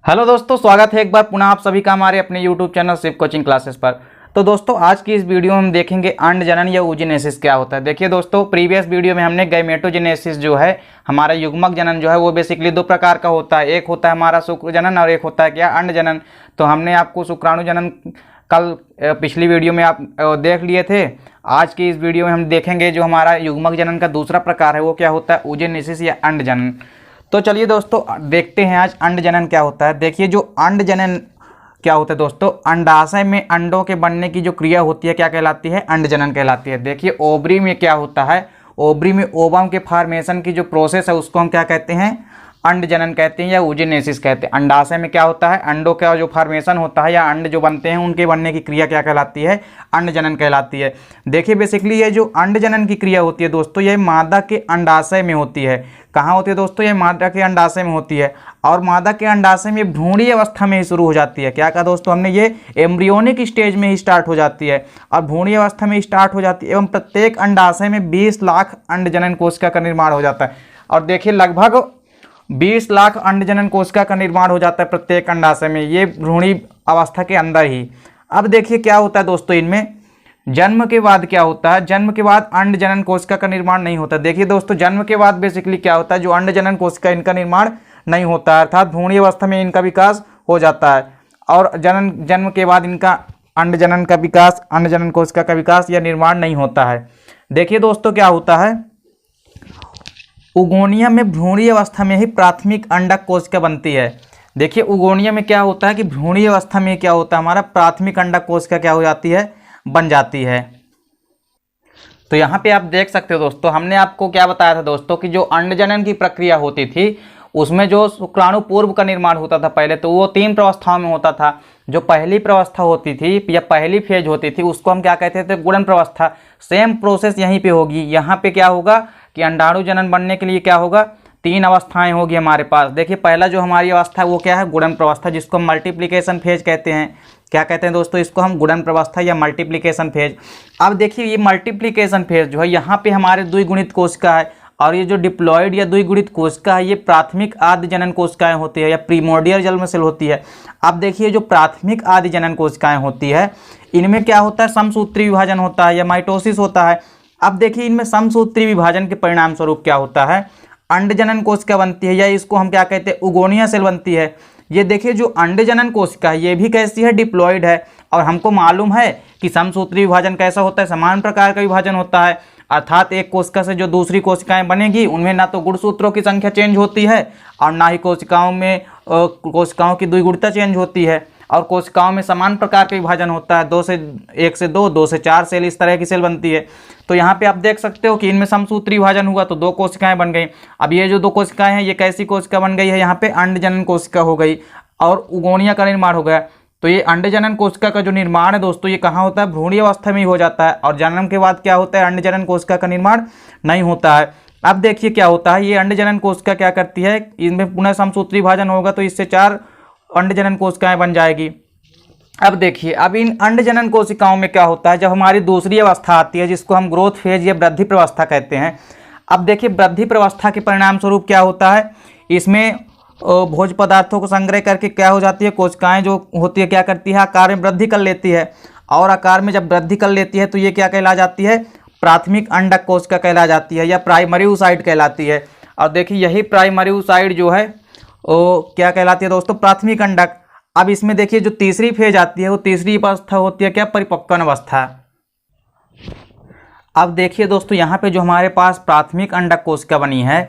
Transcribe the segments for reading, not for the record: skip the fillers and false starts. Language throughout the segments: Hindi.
हेलो दोस्तों, स्वागत है एक बार पुनः आप सभी का हमारे अपने YouTube channel Shiv coaching classes पर। तो दोस्तों आज की इस वीडियो में हम देखेंगे अंड जनन या oogenesis क्या होता है। देखिए दोस्तों, प्रीवियस वीडियो में हमने गैमेटोजेनेसिस जो है हमारा युग्मक जनन जो है वो बेसिकली दो प्रकार का होता है। एक होता है हमारा शुक्र जनन और एक होता है क्या, अंड जनन। तो हमने आपको शुक्राणु जनन कल पिछली वीडियो में आप देख लिए थे। आज की इस वीडियो में हम देखेंगे जो हमारा युग्मक जनन का दूसरा प्रकार है वो क्या होता है, oogenesis या अंड जनन। तो चलिए दोस्तों देखते हैं आज अंड जनन क्या होता है। देखिए जो अंड जनन क्या होता है दोस्तों, अंडाशय में अंडों के बनने की जो क्रिया होती है क्या कहलाती है, अंड जनन कहलाती है। देखिए ओवरी में क्या होता है, ओवरी में ओवम के फॉर्मेशन की जो प्रोसेस है उसको हम क्या कहते हैं, अंड जनन कहते हैं या oogenesis कहते हैं। अंडाशय में क्या होता है, अंडों का जो फॉर्मेशन होता है या अंड जो बनते हैं उनके बनने की क्रिया क्या कहलाती है, अंड जनन कहलाती है। देखिए बेसिकली ये जो अंड जनन की क्रिया होती है दोस्तों, ये मादा के अंडाशय में होती है। कहाँ होती है दोस्तों, ये मादा के अंडाशय में होती है और मादा के अंडाशय में भ्रूणीय अवस्था में ही शुरू हो जाती है। क्या कहा दोस्तों हमने, ये एम्ब्रियोनिक स्टेज में ही स्टार्ट हो जाती है और भ्रूणीय अवस्था में स्टार्ट हो जाती है एवं प्रत्येक अंडाशय में 20 लाख अंड जनन कोशिका का निर्माण हो जाता है। और देखिए लगभग 20 लाख अंड जनन कोशिका का निर्माण हो जाता है प्रत्येक अंडाशय में, ये भ्रूणी अवस्था के अंदर ही। अब देखिए क्या होता है दोस्तों, इनमें जन्म के बाद क्या होता है, जन्म के बाद अंड जनन कोशिका का निर्माण नहीं होता। देखिए दोस्तों जन्म के बाद बेसिकली क्या होता है, जो अंड जनन कोशिका इनका निर्माण नहीं होता है, अर्थात भ्रूणीय अवस्था में इनका विकास हो जाता है और जन्म के बाद इनका अंड जनन का विकास, अंड जनन कोशिका का विकास या निर्माण नहीं होता है। देखिए दोस्तों क्या होता है, उगोनिया में भ्रूणीय अवस्था में ही प्राथमिक अंडक कोशिका बनती है। देखिए उगोनिया में क्या होता है कि भ्रूणीय अवस्था में क्या होता है, हमारा प्राथमिक अंडक कोशिका क्या हो जाती है, बन जाती है। तो यहाँ पे आप देख सकते हो दोस्तों, हमने आपको क्या बताया था दोस्तों कि जो अंड जनन की प्रक्रिया होती थी उसमें जो शुक्राणु पूर्व का निर्माण होता था पहले, तो वो 3 प्रवस्थाओं में होता था। जो पहली प्रवस्था होती थी या पहली फेज होती थी उसको हम क्या कहते थे, गुणन प्रवस्था। सेम प्रोसेस यहीं पे होगी। यहाँ पे क्या होगा कि अंडाणु जनन बनने के लिए क्या होगा, 3 अवस्थाएं होगी हमारे पास। देखिए पहला जो हमारी अवस्था है वो क्या है, गुणन प्रवस्था, जिसको हम मल्टीप्लिकेशन फेज कहते हैं। क्या कहते हैं दोस्तों, इसको हम गुणन प्रवस्था या मल्टीप्लिकेशन फेज। अब देखिए ये मल्टीप्लिकेशन फेज जो है यहाँ पे हमारे द्विगुणित कोशिका है और ये जो डिप्लॉयड या द्विगुणित कोशिका है ये प्राथमिक आदि जनन कोशिकाएं होती है या प्रीमोर्डियल जर्म सेल होती है। अब देखिए जो प्राथमिक आदि जनन कोशिकाएं होती है इनमें क्या होता है, समसूत्री विभाजन होता है या माइटोसिस होता है। अब देखिए इनमें समसूत्री विभाजन के परिणाम स्वरूप क्या होता है, अंड जनन कोशिका बनती है या इसको हम क्या कहते हैं, उगोनिया सेल बनती है। ये देखिए जो अंड जनन कोशिका है ये भी कैसी है, डिप्लॉयड है। और हमको मालूम है कि समसूत्री विभाजन कैसा होता है, समान प्रकार का विभाजन होता है, अर्थात एक कोशिका से जो दूसरी कोशिकाएं बनेगी उनमें ना तो गुणसूत्रों की संख्या चेंज होती है और ना ही कोशिकाओं की द्विगुणिता चेंज होती है। और कोशिकाओं में समान प्रकार का विभाजन होता है, 1 से 2, 2 से 4 सेल, इस तरह की सेल बनती है। तो यहाँ पे आप देख सकते हो कि इनमें समसूत्री विभाजन हुआ तो 2 कोशिकाएं बन गई। अब ये जो 2 कोशिकाएं हैं ये कैसी कोशिका बन गई है, यहाँ पे अंड जनन कोशिका हो गई और उगोनिया का निर्माण हो गया। तो ये अंड जनन कोशिका का जो निर्माण है दोस्तों ये कहाँ होता है, भ्रूणीय अवस्था में ही हो जाता है और जन्म के बाद क्या होता है, अंड जनन कोशिका का निर्माण नहीं होता है। अब देखिए क्या होता है, ये अंड जनन कोशिका क्या करती है, इनमें पुनः समसूत्री विभाजन होगा तो इससे 4 अंड जनन कोशिकाएं बन जाएगी। अब देखिए अब इन अंड जनन कोशिकाओं में क्या होता है, जब हमारी दूसरी अवस्था आती है जिसको हम ग्रोथ फेज या वृद्धि प्रवस्था कहते हैं। अब देखिए वृद्धि प्रवस्था के परिणाम स्वरूप क्या होता है, इसमें भोज्य पदार्थों को संग्रह करके क्या हो जाती है, कोशिकाएं जो होती है क्या करती है, आकार में वृद्धि कर लेती है और आकार में जब वृद्धि कर लेती है तो ये क्या कहला जाती है, प्राथमिक अंडक कोशिका कहला जाती है या प्राइमरी oocyte कहलाती है। और देखिए यही प्राइमरी oocyte जो है वो क्या कहलाती है दोस्तों, प्राथमिक अंडक। अब इसमें देखिए जो तीसरी फेज आती है वो तीसरी अवस्था होती है क्या, परिपक्वन अवस्था। अब देखिए दोस्तों यहाँ पे जो हमारे पास प्राथमिक अंडक कोशिका बनी है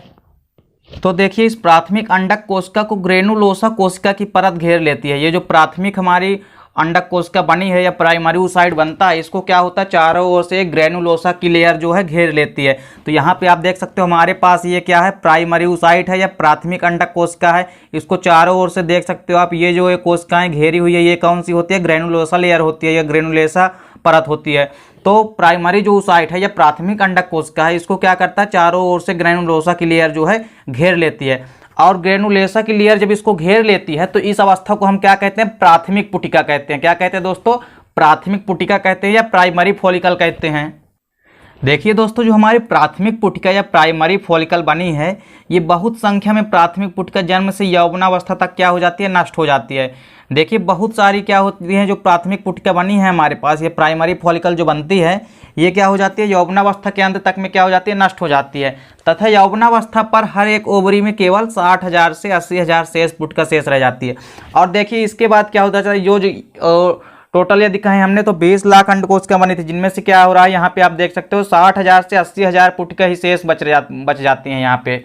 तो देखिए इस प्राथमिक अंडक कोशिका को ग्रेनुलोसा कोशिका की परत घेर लेती है। ये जो प्राथमिक हमारी अंडक कोशिका बनी है या प्राइमरी oocyte बनता है, इसको क्या होता है, चारों ओर से ग्रेनुलोसा की लेयर जो है घेर लेती है। तो यहाँ पे आप देख सकते हो हमारे पास ये क्या है, प्राइमरी oocyte है या प्राथमिक अंडक कोशिका है। इसको चारों ओर से देख सकते हो आप, ये जो ये कोशिकाएं घेरी हुई है ये कौन सी होती है, ग्रेनुलोसा लेयर होती है या ग्रेनुलोसा परत होती है। तो प्राइमरी जो oocyte है या प्राथमिक अंडक कोशिका है इसको क्या करता है, चारों ओर से ग्रेनुलोसा की लेयर जो है घेर लेती है। और ग्रेनुलोसा की लेयर जब इसको घेर लेती है तो इस अवस्था को हम क्या कहते हैं, प्राथमिक पुटिका कहते हैं। क्या कहते हैं दोस्तों, प्राथमिक पुटिका कहते हैं या प्राइमरी फॉलिकल कहते हैं। देखिए दोस्तों, जो हमारी प्राथमिक पुटिका या प्राइमरी फॉलिकल बनी है, ये बहुत संख्या में प्राथमिक पुटिका जन्म से यौवनावस्था तक क्या हो जाती है, नष्ट हो जाती है। देखिए बहुत सारी क्या होती है जो प्राथमिक पुटिका बनी है हमारे पास, ये प्राइमरी फॉलिकल जो बनती है, ये क्या हो जाती है, यौवनावस्था के अंत तक में क्या हो जाती है, नष्ट हो जाती है। तथा यौवनावस्था पर हर एक ओवरी में केवल 60,000 से 80,000 शेष पुटिका शेष रह जाती है। और देखिए इसके बाद क्या होता है, जो टोटल यदि कहें हमने तो 20 लाख अंडकोशिका बनी थी, जिनमें से क्या हो रहा है, यहाँ पे आप देख सकते हो 60,000 से 80,000 पुटिका ही शेष बच जाती हैं यहाँ पे।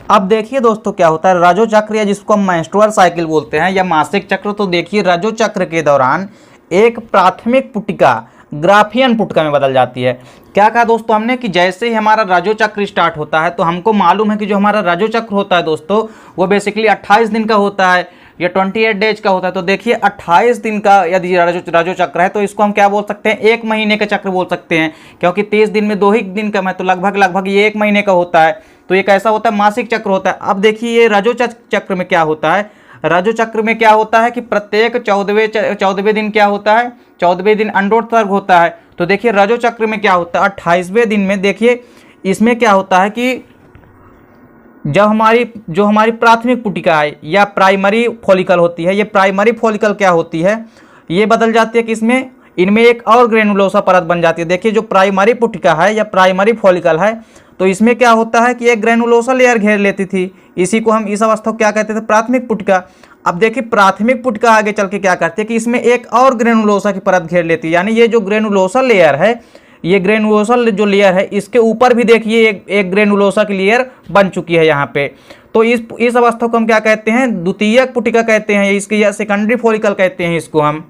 अब देखिए दोस्तों क्या होता है, रजो चक्र या जिसको हम मेंस्ट्रुअल साइकिल बोलते हैं या मासिक चक्र। तो देखिए रजो चक्र के दौरान एक प्राथमिक पुटिका ग्राफियन पुटिका में बदल जाती है। क्या कहा दोस्तों हमने कि जैसे ही हमारा रजो चक्र स्टार्ट होता है, तो हमको मालूम है कि जो हमारा रजो चक्र होता है दोस्तों, वो बेसिकली 28 दिन का होता है या 28 डेज का होता है। तो देखिए 28 दिन का यदि रजो चक्र है, तो इसको हम क्या बोल सकते हैं, एक महीने का चक्र बोल सकते हैं, क्योंकि 30 दिन में 2 ही दिन कम है, तो लगभग ये 1 महीने का होता है। तो ये कैसा होता है, मासिक चक्र होता है। अब देखिए ये रजो चक्र में क्या होता है, रजो चक्र में क्या होता है कि प्रत्येक 14वें दिन क्या होता है, 14वें दिन अंडोत्सर्ग होता है। तो देखिए रजो चक्र में क्या होता है, 28वें दिन में देखिए इसमें क्या होता है कि जब जो हमारी प्राथमिक पुटिका है या प्राइमरी फॉलिकल होती है, ये प्राइमरी फॉलिकल क्या होती है, ये बदल जाती है कि इसमें इनमें एक और ग्रेनुलोसा परत बन जाती है। देखिए जो प्राइमरी पुटिका है या प्राइमरी फॉलिकल है, तो इसमें क्या होता है कि एक ग्रेनुलोसा लेयर घेर लेती थी, इसी को हम इस अवस्था को क्या कहते थे, प्राथमिक पुटिका। अब देखिए प्राथमिक पुटिका आगे चल के क्या करती है कि इसमें एक और ग्रेनुलोसा की परत घेर लेती है, यानी ये जो ग्रेनुलोसा लेयर है, ये ग्रेनुलोसा जो लेयर है, इसके ऊपर भी देखिए एक ग्रेनुलोसा की लेयर बन चुकी है यहाँ पे। तो इस अवस्था को हम क्या कहते हैं, द्वितीयक पुटिका कहते हैं, इसकी या सेकेंडरी फॉलिकल कहते हैं इसको हम।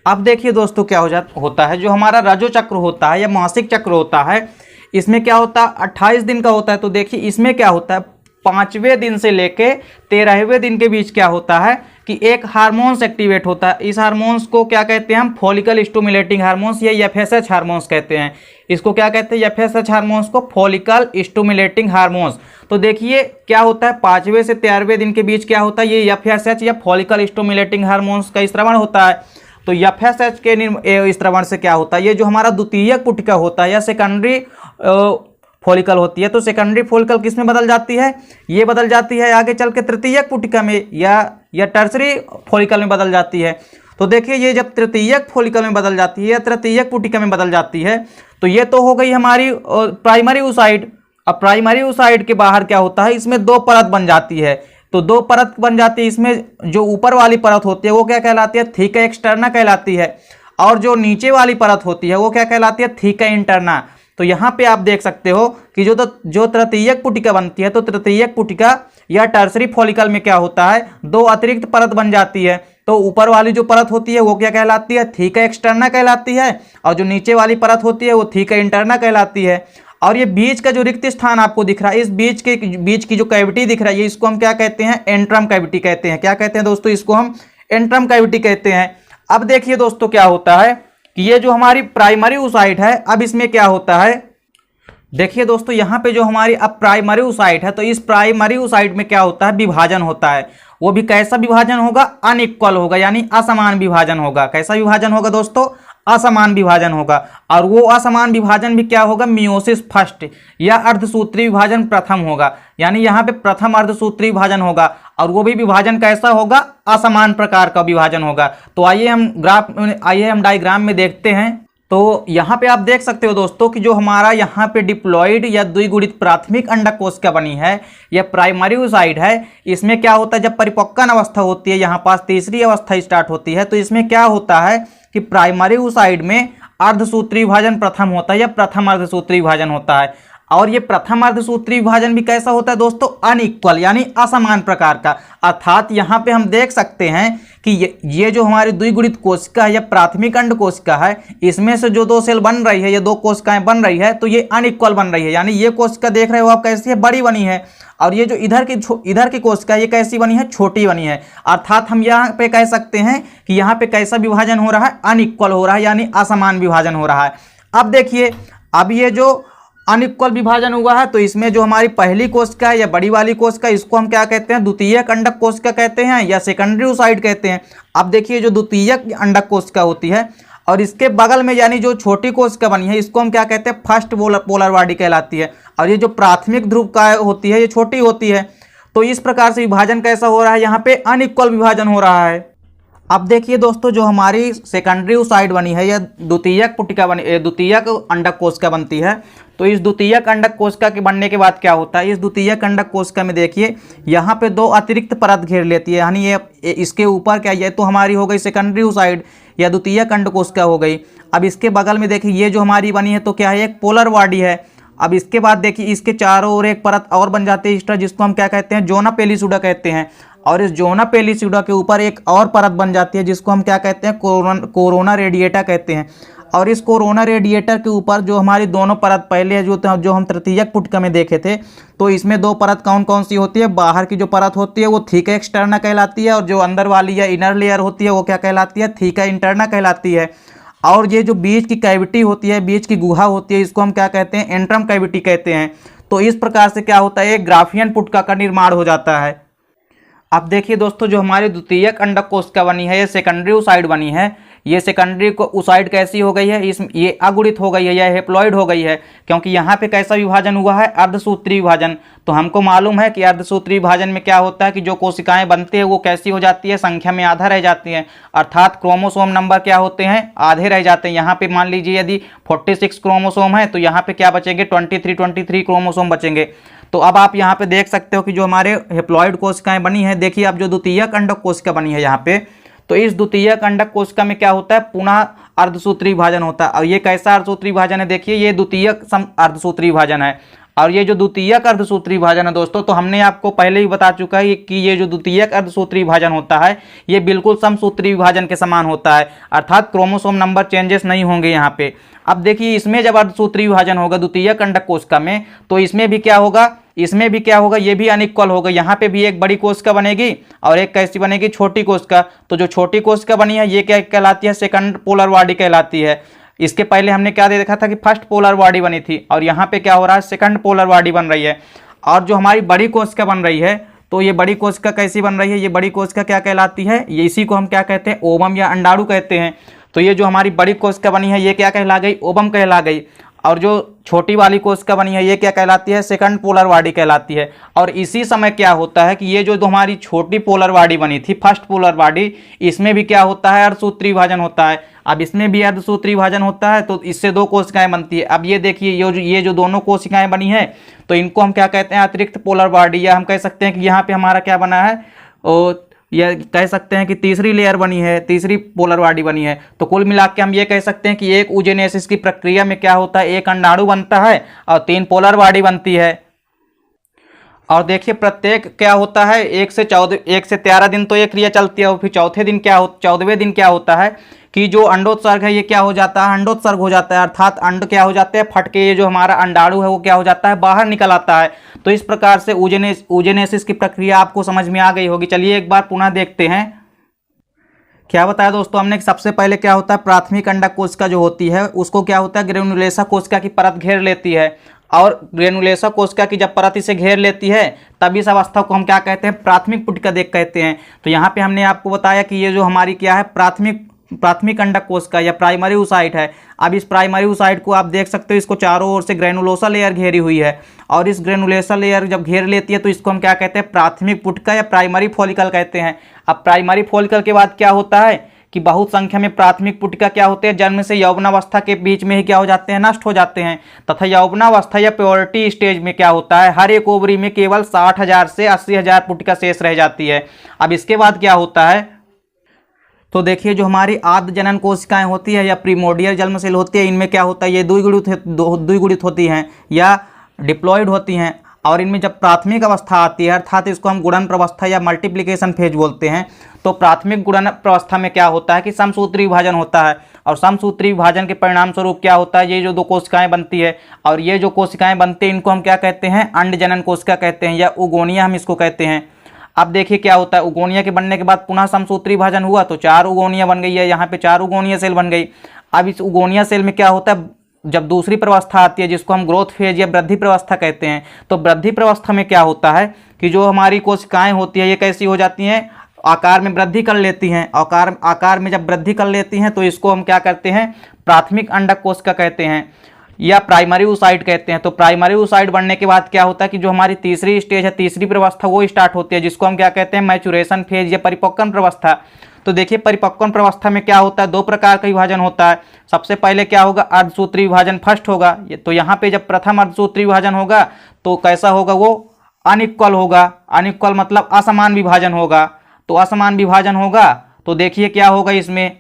अब देखिए दोस्तों क्या होता है, जो हमारा रजो चक्र होता है या मासिक चक्र होता है, इसमें क्या होता है 28 दिन का होता है। तो देखिए इसमें क्या होता है, 5वें दिन से लेके 13वें दिन के बीच क्या होता है कि एक हार्मोन्स एक्टिवेट होता है। इस हार्मोन्स को क्या कहते हैं हम, फॉलिकल स्टिमुलेटिंग हार्मोन्स या एफएसएच हार्मोन्स कहते हैं। इसको क्या कहते हैं, एफएसएच हार्मोन्स को फॉलिकल स्टिमुलेटिंग हार्मोन्स। तो देखिए क्या होता है, 5वें से 13वें दिन के बीच क्या होता है, ये एफएसएच या फॉलिकल स्टिमुलेटिंग हार्मोन्स का स्रावण होता है। तो एफएसएच के स्रावण से क्या होता है, ये जो हमारा द्वितीयक पुटिका होता है या सेकेंडरी फॉलिकल होती है, तो सेकेंडरी फॉलिकल किस में बदल जाती है, ये बदल जाती है आगे चल के तृतीयक पुटिका में या टर्सरी फॉलिकल में बदल जाती है। तो देखिए ये जब तृतीयक फॉलिकल में बदल जाती है या तृतीयक पुटिका में बदल जाती है, तो ये तो हो गई हमारी प्राइमरी oocyte। अब प्राइमरी oocyte के बाहर क्या होता है, इसमें 2 परत बन जाती है। तो 2 परत बन जाती है, इसमें जो ऊपर वाली परत होती है वो क्या कहलाती है, थीका एक्सटर्ना कहलाती है, और जो नीचे वाली परत होती है वो क्या कहलाती है, थीका इंटरना। तो यहाँ पे आप देख सकते हो कि जो तृतीयक पुटिका बनती है, तो तृतीयक पुटिका या टर्सरी फॉलिकल में क्या होता है, 2 अतिरिक्त परत बन जाती है। तो ऊपर वाली जो परत होती है वो क्या कहलाती है, थीका एक्सटर्ना कहलाती है, और जो नीचे वाली परत होती है वो थीका इंटरना कहलाती है। और ये बीच का जो रिक्त स्थान आपको दिख रहा है, इस बीच की जो कैविटी दिख रहा है, ये इसको हम क्या कहते हैं, एंट्रम कैविटी कहते हैं। क्या कहते हैं दोस्तों, इसको हम एंट्रम कैविटी कहते हैं। अब देखिए दोस्तों क्या होता है कि ये जो हमारी प्राइमरी oocyte है, अब इसमें क्या होता है, देखिए दोस्तों यहाँ पे जो हमारी अब प्राइमरी oocyte है, तो इस प्राइमरी oocyte में क्या होता है, विभाजन होता है। वो भी कैसा विभाजन होगा, अनइक्वल होगा, यानी असमान विभाजन होगा। कैसा विभाजन होगा दोस्तों, असमान विभाजन होगा। और वो असमान विभाजन भी क्या होगा, मियोसिस फर्स्ट या अर्धसूत्री विभाजन प्रथम होगा, यानी यहाँ पे प्रथम अर्धसूत्री विभाजन होगा। और वो भी विभाजन कैसा होगा, असमान प्रकार का विभाजन होगा। तो आइए हम डायग्राम में देखते हैं। तो यहाँ पे आप देख सकते हो दोस्तों कि जो हमारा यहाँ पे डिप्लॉइड या द्विगुणित प्राथमिक अंडक कोशिका बनी है, यह प्राइमरी oocyte है। इसमें क्या होता है, जब परिपक्वन अवस्था होती है, यहाँ पास तीसरी अवस्था स्टार्ट होती है, तो इसमें क्या होता है कि प्राइमरी oocyte में अर्धसूत्री विभाजन प्रथम होता है या प्रथम अर्धसूत्री विभाजन होता है। और ये प्रथम अर्धसूत्री विभाजन भी कैसा होता है दोस्तों, अनइक्वल, यानी असमान प्रकार का। अर्थात यहाँ पे हम देख सकते हैं कि ये जो हमारी द्विगुणित कोशिका है या प्राथमिक अंड कोशिका है, इसमें से जो 2 सेल बन रही है, ये 2 कोशिकाएं बन रही है, तो ये अनइक्वल बन रही है। यानी ये कोशिका देख रहे हो आप कैसी है, बड़ी बनी है, और ये जो इधर की कोशिका ये कैसी बनी है, छोटी बनी है। अर्थात हम यहाँ पे कह सकते हैं कि यहाँ पे कैसा विभाजन हो रहा है, अनइक्वल हो रहा है, यानी असमान विभाजन हो रहा है। अब देखिए, अब ये जो अनइक्वल विभाजन हुआ है, तो इसमें जो हमारी पहली कोशिका है या बड़ी वाली कोशिका, इसको हम क्या कहते हैं, द्वितीयक अंडक कोशिका कहते हैं या सेकेंडरी oocyte कहते हैं। अब देखिए जो द्वितीयक अंडक कोशिका होती है और इसके बगल में यानी जो छोटी कोशिका बनी है इसको हम क्या कहते हैं, फर्स्ट पोलर बॉडी कहलाती है। और ये जो प्राथमिक ध्रुव का होती है ये छोटी होती है। तो इस प्रकार से विभाजन कैसा हो रहा है, यहाँ पे अनइक्वल विभाजन हो रहा है। अब देखिए दोस्तों, जो हमारी सेकेंडरी ओसाइड बनी है या द्वितीयक पुटिका बनी, द्वितीयक अंडक कोशिका बनती है। तो इस द्वितीयक अंडक कोशिका के बनने के बाद क्या होता है, इस द्वितीयक अंडक कोशिका में देखिए यहाँ पे दो अतिरिक्त परत घेर लेती है, यानी ये इसके ऊपर क्या, ये तो हमारी हो गई सेकेंडरी ओसाइड या द्वितीयक अंडक कोशिका हो गई। अब इसके बगल में देखिए ये जो हमारी बनी है तो क्या है, एक पोलर बॉडी है। अब इसके बाद देखिए इसके चारों ओर एक परत और बन जाती है एक्स्ट्रा, जिसको हम क्या कहते हैं, जोना पेलिसुडा कहते हैं। और इस जोना पेलिसुडा के ऊपर एक और परत बन जाती है जिसको हम क्या कहते हैं, कोरोना रेडिएटा कहते हैं। और इस कोरोना रेडिएटर के ऊपर जो हमारी दोनों परत पहले है जो हम तृतीयक पुटिका में देखे थे, तो इसमें दो परत कौन कौन सी होती है, बाहर की जो परत होती है वो थीका एक्सटर्ना कहलाती है, और जो अंदर वाली या इनर लेयर होती है वो क्या कहलाती है, थीका इंटरना कहलाती है। और ये जो बीच की कैविटी होती है, बीच की गुहा होती है, इसको हम क्या कहते हैं, एंट्रम कैविटी कहते हैं। तो इस प्रकार से क्या होता है, एक ग्राफियन पुटिका का निर्माण हो जाता है। अब देखिए दोस्तों, जो हमारी द्वितीयक अंडक कोशिका बनी है, ये सेकेंडरी ओसाइड बनी है। ये सेकेंडरी ओसाइड कैसी हो गई है, ये अगुणित हो गई है या हेप्लॉइड हो गई है, क्योंकि यहाँ पे कैसा विभाजन हुआ है, अर्धसूत्री विभाजन। तो हमको मालूम है कि अर्धसूत्री विभाजन में क्या होता है कि जो कोशिकाएं बनती है वो कैसी हो जाती है, संख्या में आधा रह जाती है, अर्थात क्रोमोसोम नंबर क्या होते हैं, आधे रह जाते हैं। यहाँ पे मान लीजिए यदि 46 क्रोमोसोम है तो यहाँ पे क्या बचेंगे, 23 क्रोमोसोम बचेंगे। तो अब आप यहाँ पे देख सकते हो कि जो हमारे हेप्लॉइड कोशिकाएं बनी है, देखिए अब जो द्वितीयक अंडक कोशिका बनी है यहाँ पे, तो इस द्वितीयक अंडक कोशिका में क्या होता है, पुनः अर्धसूत्री विभाजन होता है। और ये कैसा अर्धसूत्री विभाजन है, देखिए ये द्वितीयक अर्धसूत्री विभाजन है। और ये जो द्वितीयक अर्धसूत्री विभाजन है दोस्तों, तो हमने आपको पहले ही बता चुका है कि ये जो द्वितीयक अर्धसूत्री विभाजन होता है ये बिल्कुल समसूत्री विभाजन के समान होता है, अर्थात क्रोमोसोम नंबर चेंजेस नहीं होंगे यहाँ पे। अब देखिए इसमें जब अर्धसूत्री विभाजन होगा द्वितीयक अंडक कोशिका में, तो इसमें भी क्या होगा, ये भी अनइक्वल होगा। यहाँ पे भी एक बड़ी कोशिका बनेगी और एक कैसी बनेगी, छोटी कोशिका। तो जो छोटी कोशिका बनी है ये क्या कहलाती है, सेकंड पोलर बॉडी कहलाती है। इसके पहले हमने क्या देखा था कि फर्स्ट पोलर बॉडी बनी थी, और यहाँ पे क्या हो रहा है, सेकंड पोलर बॉडी बन रही है। और जो हमारी बड़ी कोशिका बन रही है, तो ये बड़ी कोशिका कैसी बन रही है, ये बड़ी कोशिका क्या कहलाती है, ये इसी को हम क्या कहते हैं, ओवम या अंडाणु कहते हैं। तो ये जो हमारी बड़ी कोशिका बनी है ये क्या कहला गई, ओवम कहला गई। और जो छोटी वाली कोशिका बनी है ये क्या कहलाती है, सेकंड पोलर बॉडी कहलाती है। और इसी समय क्या होता है कि ये जो हमारी छोटी पोलर बॉडी बनी थी, फर्स्ट पोलर बॉडी, इसमें भी क्या होता है, अर्धसूत्री विभाजन होता है। अब इसमें भी अर्धसूत्री विभाजन होता है, तो इससे दो कोशिकाएं बनती है। अब ये देखिए ये जो दोनों कोशिकाएं बनी है, तो इनको हम क्या कहते हैं, अतिरिक्त पोलर बॉडी, या हम कह सकते हैं कि यहाँ पे हमारा क्या बना है, या कह सकते हैं कि तीसरी लेयर बनी है, तीसरी पोलर बॉडी बनी है। तो कुल मिला के हम ये कह सकते हैं कि एक ऊजेनेसिस की प्रक्रिया में क्या होता है, एक अंडाणु बनता है और 3 पोलर बॉडी बनती है। और देखिए प्रत्येक क्या होता है, 1 से 13 दिन तो ये क्रिया चलती है, और फिर 14वें दिन क्या होता है कि जो अंडोत्सर्ग है ये क्या हो जाता है, अंडोत्सर्ग हो जाता है, अर्थात अंड क्या हो जाते हैं, फट के ये जो हमारा अंडाणु है वो क्या हो जाता है, बाहर निकल आता है। तो इस प्रकार से ऊजेनेसिस की प्रक्रिया आपको समझ में आ गई होगी। चलिए एक बार पुनः देखते हैं। क्या बताया दोस्तों हमने, सबसे पहले क्या होता है, प्राथमिक अंडक कोशिका जो होती है उसको क्या होता है, ग्रेनुलेसा कोशिका की परत घेर लेती है। और ग्रेनुलेसा कोशिका की जब परत इसे घेर लेती है तब इस अवस्था को हम क्या कहते हैं, प्राथमिक पुटिका देख कहते हैं। तो यहाँ पे हमने आपको बताया कि ये जो हमारी क्या है, प्राथमिक अंडक कोशिका या प्राइमरी ओसाइट है। अब इस प्राइमरी ओसाइट को आप देख सकते हो, इसको चारों ओर से ग्रेनुलोसा लेयर घेरी हुई है, और इस ग्रेनुलोसा लेयर जब घेर लेती है तो इसको हम क्या कहते हैं, प्राथमिक पुटिका या प्राइमरी फॉलिकल कहते हैं। अब प्राइमरी फॉलिकल के बाद क्या होता है कि बहुत संख्या में प्राथमिक पुटिका क्या होते हैं, जन्म से यौवनावस्था के बीच में ही क्या हो जाते हैं, नष्ट हो जाते हैं। तथा यौवनावस्था या प्योरिटी स्टेज में क्या होता है, हर एक ओवरी में केवल 60,000 से 80,000 पुटिका शेष रह जाती है। अब इसके बाद क्या होता है, तो देखिए जो हमारी आद्य जनन कोशिकाएं होती है या प्रीमोडियल जन्म सेल होती है, इनमें क्या होता है, ये द्विगुणित होती हैं या डिप्लॉयड होती हैं। और इनमें जब प्राथमिक अवस्था आती है, अर्थात इसको हम गुणन प्रवस्था या मल्टीप्लिकेशन फेज बोलते हैं, तो प्राथमिक गुणन प्रवस्था में क्या होता है कि समसूत्री विभाजन होता है। और समसूत्री विभाजन के परिणाम स्वरूप क्या होता है, ये जो दो कोशिकाएं बनती है, और ये जो कोशिकाएं बनती हैं इनको हम क्या कहते हैं, अंड जनन कोशिका कहते हैं, या उगोनिया हम इसको कहते हैं। अब देखिए क्या होता है, उगोनिया के बनने के बाद पुनः समसूत्री विभाजन हुआ तो 4 उगोनिया बन गई है, यहाँ पे 4 उगोनिया सेल बन गई। अब इस उगोनिया सेल में क्या होता है, जब दूसरी प्रवस्था आती है जिसको हम ग्रोथ फेज या वृद्धि प्रवस्था कहते हैं, तो वृद्धि प्रवस्था में क्या होता है कि जो हमारी कोशिकाएं होती है ये कैसी हो जाती हैं, आकार में वृद्धि कर लेती हैं। आकार में जब वृद्धि कर लेती हैं तो इसको हम क्या करते हैं, प्राथमिक अंडक कोशिका कहते हैं या प्राइमरी oocyte कहते हैं। तो प्राइमरी oocyte बनने के बाद क्या होता है कि जो हमारी तीसरी स्टेज है, तीसरी प्रवस्था वो स्टार्ट होती है, जिसको हम क्या कहते हैं, मैचुरेशन फेज या परिपक्वन प्रवस्था। तो देखिए परिपक्वन प्रवस्था में क्या होता है, दो प्रकार का विभाजन होता है। सबसे पहले क्या होगा, अर्धसूत्री विभाजन फर्स्ट होगा। तो यहाँ पे जब प्रथम अर्धसूत्री विभाजन होगा तो कैसा होगा, वो अनइक्वल होगा। अनइक्वल मतलब असमान विभाजन होगा। तो असमान विभाजन होगा तो देखिए क्या होगा इसमें।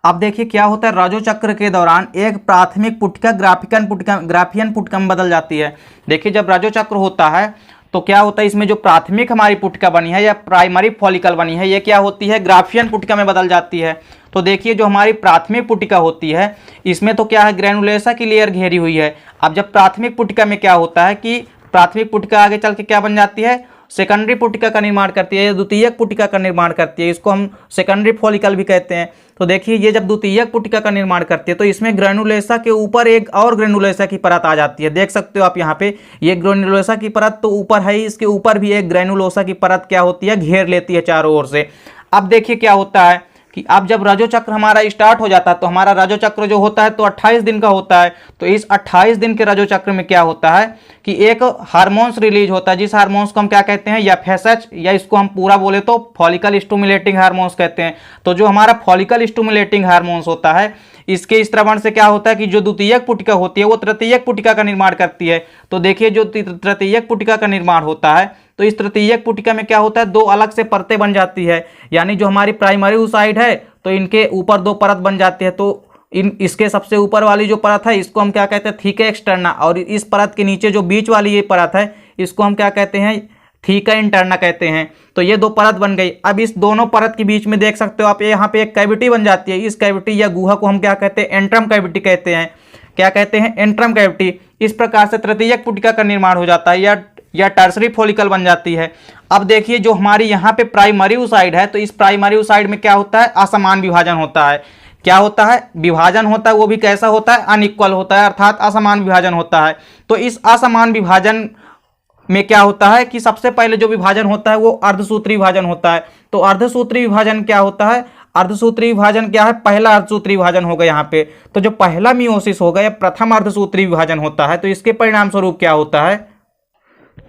अब देखिए क्या होता है, राजो चक्र के दौरान एक प्राथमिक पुटिका ग्राफियन पुटिका में बदल जाती है। देखिए जब राजो चक्र होता है तो क्या होता है, इसमें जो प्राथमिक हमारी पुटिका बनी है या प्राइमरी फॉलिकल बनी है, ये क्या होती है, ग्राफियन पुटिका में बदल जाती है। तो देखिए जो हमारी प्राथमिक पुटिका होती है इसमें तो क्या है, ग्रेनुलेसा की लेयर घेरी हुई है। अब जब प्राथमिक पुटिका में क्या होता है कि प्राथमिक पुटिका आगे चल के क्या बन जाती है, सेकेंडरी पुटिका का निर्माण करती है या द्वितीयक पुटिका का निर्माण करती है। इसको हम सेकेंडरी फॉलिकल भी कहते हैं। तो देखिए ये जब द्वितीयक पुटिका का निर्माण करती है तो इसमें ग्रेनुलेसा के ऊपर एक और ग्रेनुलेसा की परत आ जाती है। देख सकते हो आप यहाँ पे, ये ग्रेनुलोसा की परत तो ऊपर है ही, इसके ऊपर भी एक ग्रेनुलोसा की परत क्या होती है, घेर लेती है चारों ओर से। अब देखिए क्या होता है कि अब जब राजो चक्र हमारा स्टार्ट हो जाता है तो हमारा राजो चक्र जो होता है तो 28 दिन का होता है। तो इस 28 दिन के राजो चक्र में क्या होता है कि एक हार्मोन्स रिलीज होता है, जिस हार्मोन्स को हम क्या कहते हैं, या FSH, या इसको हम पूरा बोले तो फॉलिकल स्टिमुलेटिंग हार्मोन्स कहते हैं। तो जो हमारा फॉलिकल स्टिमुलेटिंग हार्मोन्स होता है, इसके स्त्रवण से क्या होता है कि जो द्वितीयक पुटिका होती है वो तृतीयक पुटिका का निर्माण करती है। तो देखिए जो तृतीयक पुटिका का निर्माण होता है तो इस तृतीयक पुटिका में क्या होता है, दो अलग से परतें बन जाती है। यानी जो हमारी प्राइमरी oocyte है तो इनके ऊपर दो परत बन जाती है। तो इसके सबसे ऊपर वाली जो परत है इसको हम क्या कहते हैं, थीका एक्सटर्ना, और इस परत के नीचे जो बीच वाली ये परत है इसको हम क्या कहते हैं, थीका इंटरना कहते हैं। तो ये दो परत बन गई। अब इस दोनों परत के बीच में देख सकते हो आप, यहाँ पे एक कैविटी बन जाती है। इस कैविटी या गुहा को हम क्या कहते हैं, एंट्रम कैविटी कहते हैं। क्या कहते हैं, एंट्रम कैविटी। इस प्रकार से तृतीयक पुटिका का निर्माण हो जाता है या टर्सरी फॉलिकल बन जाती है। अब देखिए जो हमारी यहाँ पे प्राइमरी oocyte है तो इस प्राइमरी oocyte में क्या होता है, असमान विभाजन होता है। क्या होता है, विभाजन होता है, वो भी कैसा होता है, अनइक्वल होता है, अर्थात असमान विभाजन होता है। तो इस असमान विभाजन में क्या होता है कि सबसे पहले जो विभाजन होता है वो अर्धसूत्री विभाजन होता है। तो अर्धसूत्री विभाजन क्या होता है, अर्धसूत्री विभाजन क्या है, पहला अर्धसूत्री विभाजन होगा यहाँ पे। तो जो पहला मियोसिस होगा या प्रथम अर्धसूत्री विभाजन होता है तो इसके परिणाम स्वरूप क्या होता है,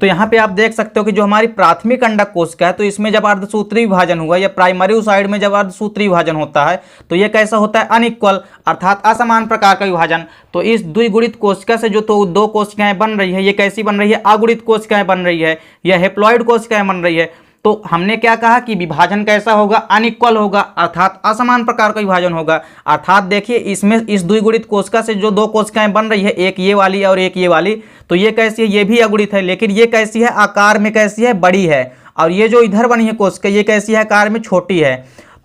तो यहाँ पे आप देख सकते हो कि जो हमारी प्राथमिक अंडक कोशिका है तो इसमें जब अर्धसूत्री विभाजन हुआ या प्राइमरी oocyte में जब अर्धसूत्री विभाजन होता है तो ये कैसा होता है, अनइक्वल, अर्थात असमान प्रकार का विभाजन। तो इस द्विगुणित कोशिका से जो तो दो कोशिकाएं बन रही है, ये कैसी बन रही है, अगुणित कोशिकाएं बन रही है या हेप्लॉइड कोशिकाएं बन रही है। तो हमने क्या कहा कि विभाजन कैसा होगा, अनइक्वल होगा, अर्थात असमान प्रकार का विभाजन होगा। अर्थात देखिए इसमें इस द्विगुणित कोशिका से जो दो कोशिकाएं बन रही है, एक ये वाली और एक ये वाली, तो ये कैसी है, ये भी अगुणित है, लेकिन ये कैसी है, आकार में कैसी है, बड़ी है। और ये जो इधर बनी है कोशिका, ये कैसी है, आकार में छोटी है।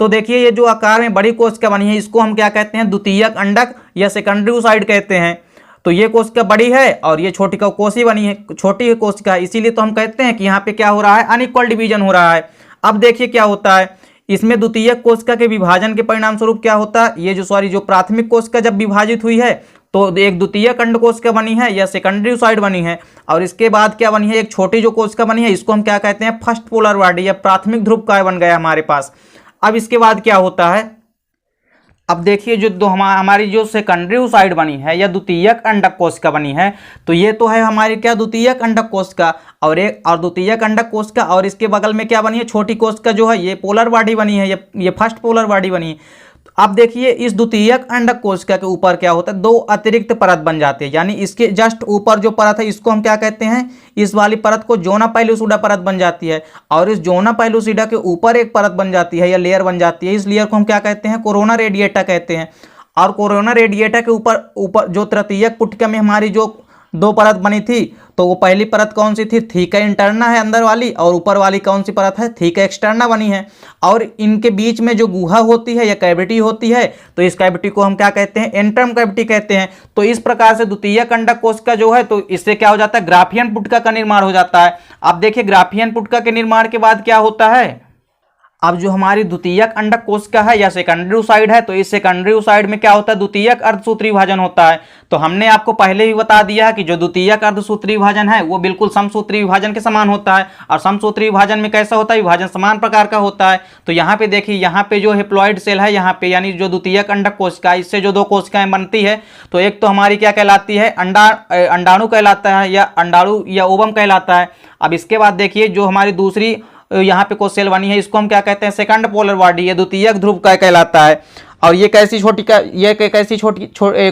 तो देखिए ये जो आकार में बड़ी कोशिका बनी है इसको हम क्या कहते हैं, द्वितीयक अंडक या सेकेंडरी oocyte कहते हैं। तो ये कोशिका बड़ी है और ये छोटी कोशिका बनी है, छोटी कोशिका, इसीलिए तो हम कहते हैं कि यहाँ पे क्या हो रहा है, अनइक्वल डिवीजन हो रहा है। अब देखिए क्या होता है, इसमें द्वितीयक कोशिका के विभाजन के परिणाम स्वरूप क्या होता है, ये जो प्राथमिक कोशिका जब विभाजित हुई है तो एक द्वितीयक अंड कोशिका बनी है या सेकेंडरी oocyte बनी है, और इसके बाद क्या बनी है, एक छोटी जो कोशिका बनी है, इसको हम क्या कहते हैं, फर्स्ट पोलर बॉडी या प्राथमिक ध्रुव काय बन गया हमारे पास। अब इसके बाद क्या होता है, अब देखिए जो हमारी जो सेकेंडरी oocyte बनी है या द्वितीयक अंडक कोशिका बनी है, तो ये तो है हमारी क्या, द्वितीयक अंडक कोशिका, और द्वितीयक अंडक कोशिका, और इसके बगल में क्या बनी है, छोटी कोशिका जो है ये पोलर बॉडी बनी है, ये फर्स्ट पोलर बॉडी बनी है। अब देखिए इस द्वितीयक अंडक कोशिका के ऊपर क्या होता है, दो अतिरिक्त परत बन जाती है। यानी इसके जस्ट ऊपर जो परत है इसको हम क्या कहते हैं, इस वाली परत को जोना पेलुसिडा परत बन जाती है, और इस जोना पेलुसिडा के ऊपर एक परत बन जाती है या लेयर बन जाती है। इस लेयर को हम क्या कहते हैं, कोरोना रेडिएटा कहते हैं। और कोरोना रेडिएटा के ऊपर जो तृतीयक पुटिका में हमारी जो दो परत बनी थी, तो वो पहली परत कौन सी थी, थीका इंटरना है अंदर वाली, और ऊपर वाली कौन सी परत है, थीका एक्सटर्ना बनी है। और इनके बीच में जो गुहा होती है या कैविटी होती है, तो इस कैविटी को हम क्या कहते हैं, एंट्रम कैविटी कहते हैं। तो इस प्रकार से द्वितीयक अंडक कोशिका जो है तो इससे क्या हो जाता है, ग्राफियन पुटिका का निर्माण हो जाता है। अब देखिए ग्राफियन पुटिका के निर्माण के बाद क्या होता है, अब जो हमारी द्वितीयक अंडक कोशिका है या सेकेंडरी oocyte है, तो इस सेकेंडरी oocyte में क्या होता है, द्वितीयक अर्धसूत्री विभाजन होता है। तो हमने आपको पहले भी बता दिया है कि जो द्वितीयक अर्धसूत्री विभाजन है वो बिल्कुल समसूत्री विभाजन के समान होता है। और समसूत्री विभाजन में कैसा होता है, विभाजन समान प्रकार का होता है। तो यहाँ पे देखिए, यहाँ पे जो हेप्लॉइड सेल है, यहाँ पे यानी जो द्वितीयक अंडक कोशिका, इससे जो दो कोशिकाएं बनती है, तो एक तो हमारी क्या कहलाती है, अंडाणु कहलाता है, या अंडाणु या ओवम कहलाता है। अब इसके बाद देखिए, जो हमारी दूसरी यहाँ पे कोशिका सेल बनी है, इसको हम क्या कहते हैं, सेकंड पोलर बॉडी, ये द्वितीयक ध्रुव का कहलाता है। और ये कैसी छोटी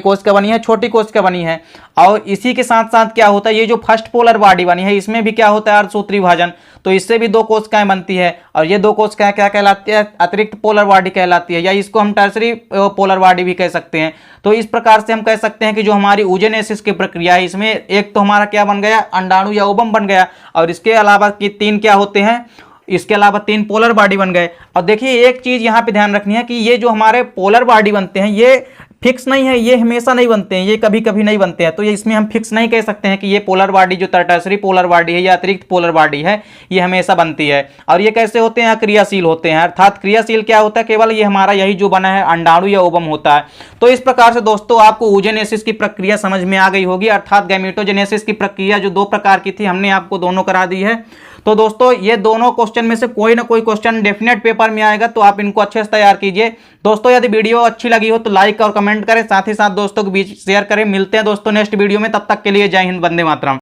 कोशिका बनी है, छोटी कोशिका बनी है। और इसी के साथ साथ क्या होता है, ये जो फर्स्ट पोलर बॉडी बनी है, इसमें भी क्या होता है, अर्धसूत्री विभाजन। तो इससे भी दो कोशिकाएं बनती है, और ये दो कोशिकाएं क्या कहलाती है, अतिरिक्त पोलर बॉडी कहलाती है, या इसको हम टर्सरी पोलर बॉडी भी कह सकते हैं। तो इस प्रकार से हम कह सकते हैं कि जो हमारी oogenesis की प्रक्रिया है, इसमें एक तो हमारा क्या बन गया, अंडाणु या ओवम बन गया, और इसके अलावा की तीन क्या होते हैं, इसके अलावा तीन पोलर बॉडी बन गए। और देखिए, एक चीज यहां पे ध्यान रखनी है कि ये जो हमारे पोलर बॉडी बनते हैं, ये फिक्स नहीं है, ये हमेशा नहीं बनते हैं, ये कभी कभी नहीं बनते हैं। तो ये इसमें हम फिक्स नहीं कह सकते हैं कि ये पोलर बॉडी जो टर्सरी पोलर बॉडी है या अतिरिक्त पोलर बॉडी है, ये हमेशा बनती है। और ये कैसे होते हैं, क्रियाशील होते हैं। अर्थात क्रियाशील क्या होता है, केवल ये हमारा यही जो बना है अंडाणु या ओवम होता है। तो इस प्रकार से दोस्तों आपको oogenesis की प्रक्रिया समझ में आ गई होगी, अर्थात गैमेटोजेनेसिस की प्रक्रिया जो दो प्रकार की थी, हमने आपको दोनों करा दी है। तो दोस्तों ये दोनों क्वेश्चन में से कोई ना कोई क्वेश्चन डेफिनेट पेपर में आएगा, तो आप इनको अच्छे से तैयार कीजिए। दोस्तों यदि वीडियो अच्छी लगी हो तो लाइक और कमेंट करें, साथ ही साथ दोस्तों के बीच शेयर करें। मिलते हैं दोस्तों नेक्स्ट वीडियो में, तब तक के लिए जय हिंद, वंदे मातरम।